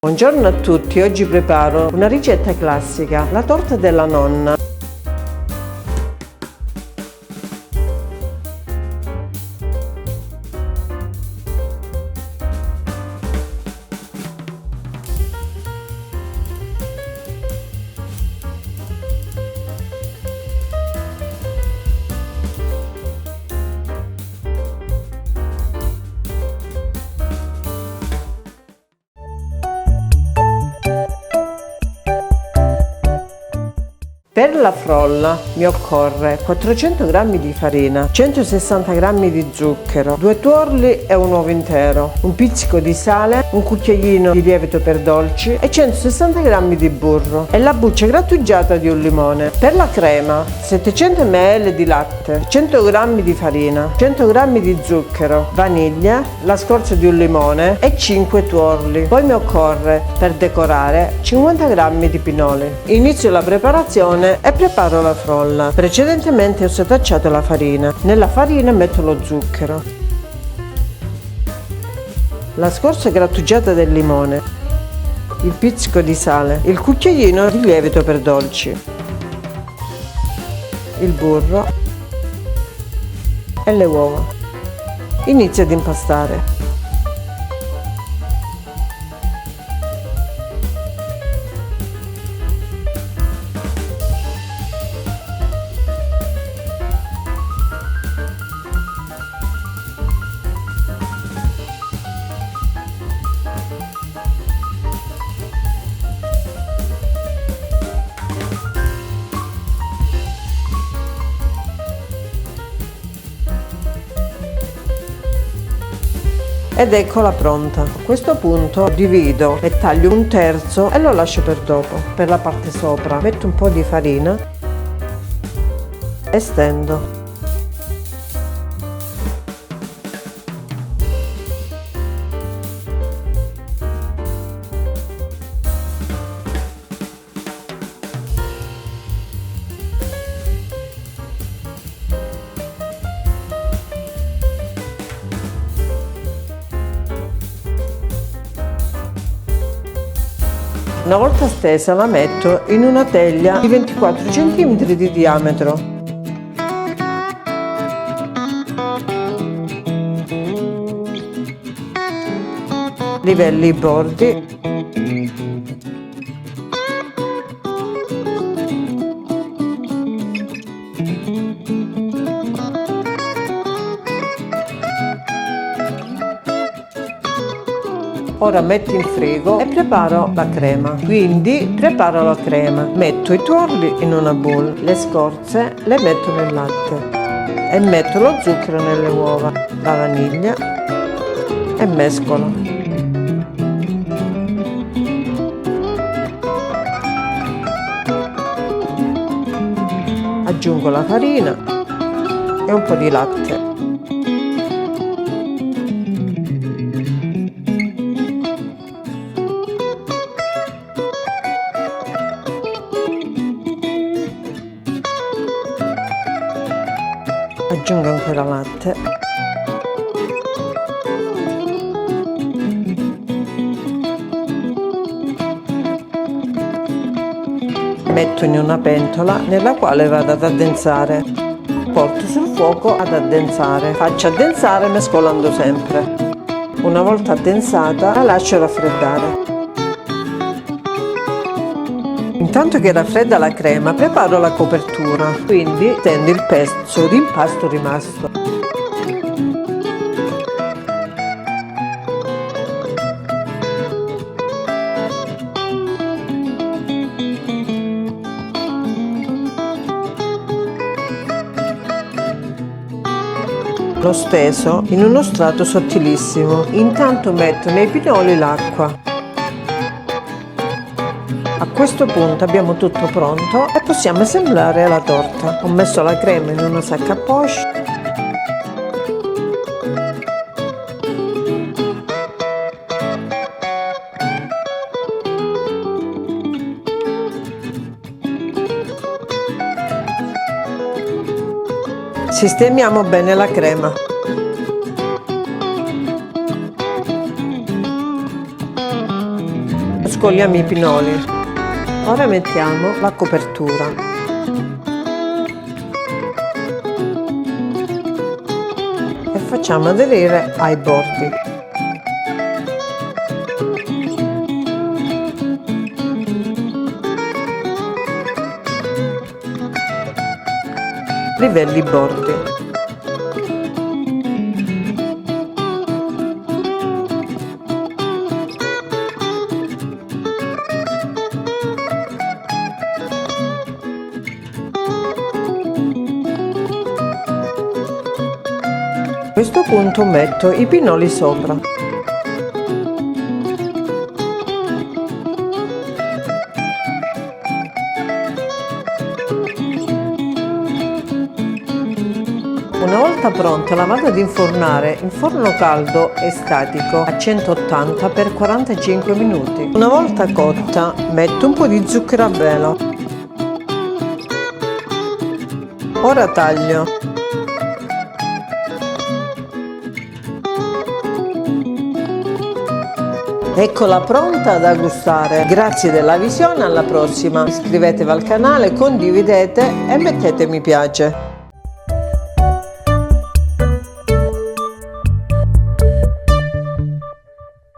Buongiorno a tutti, oggi preparo una ricetta classica, la torta della nonna. Per la frolla mi occorre 400 g di farina, 160 g di zucchero, 2 tuorli e un uovo intero, un pizzico di sale, un cucchiaino di lievito per dolci e 160 g di burro e la buccia grattugiata di un limone. Per la crema 700 ml di latte, 100 g di farina, 100 g di zucchero, vaniglia, la scorza di un limone e 5 tuorli. Poi mi occorre per decorare 50 g di pinoli. Inizio la preparazione e preparo la frolla. Precedentemente ho setacciato la farina. Nella farina metto lo zucchero, la scorza grattugiata del limone, il pizzico di sale, il cucchiaino di lievito per dolci, il burro e le uova. Inizio ad impastare. Ed eccola pronta. A questo punto divido e taglio un terzo e lo lascio per dopo. Per la parte sopra metto un po' di farina e stendo. Una volta stesa la metto in una teglia di 24 cm di diametro. Livelli i bordi. Ora metto in frigo e preparo la crema. Quindi preparo la crema, metto i tuorli in una bowl, le scorze le metto nel latte e metto lo zucchero nelle uova, la vaniglia e mescolo. Aggiungo la farina e un po' di latte. Aggiungo ancora latte. Metto in una pentola nella quale vado ad addensare. Porto sul fuoco ad addensare. Faccio addensare mescolando sempre. Una volta addensata la lascio raffreddare. Intanto che raffredda la crema preparo la copertura, quindi tendo il pezzo di impasto rimasto. L'ho steso in uno strato sottilissimo. Intanto metto nei pinoli l'acqua. A questo punto abbiamo tutto pronto e possiamo assemblare la torta. Ho messo la crema in una sacca a poche. Sistemiamo bene la crema. Scogliamo i pinoli. Ora mettiamo la copertura. E facciamo aderire ai bordi. Livelli i bordi. A questo punto metto i pinoli sopra. Una volta pronta la vado ad infornare in forno caldo e statico a 180 per 45 minuti. Una volta cotta metto un po' di zucchero a velo. Ora taglio. Eccola pronta da gustare. Grazie della visione, alla prossima. Iscrivetevi al canale, condividete e mettete mi piace.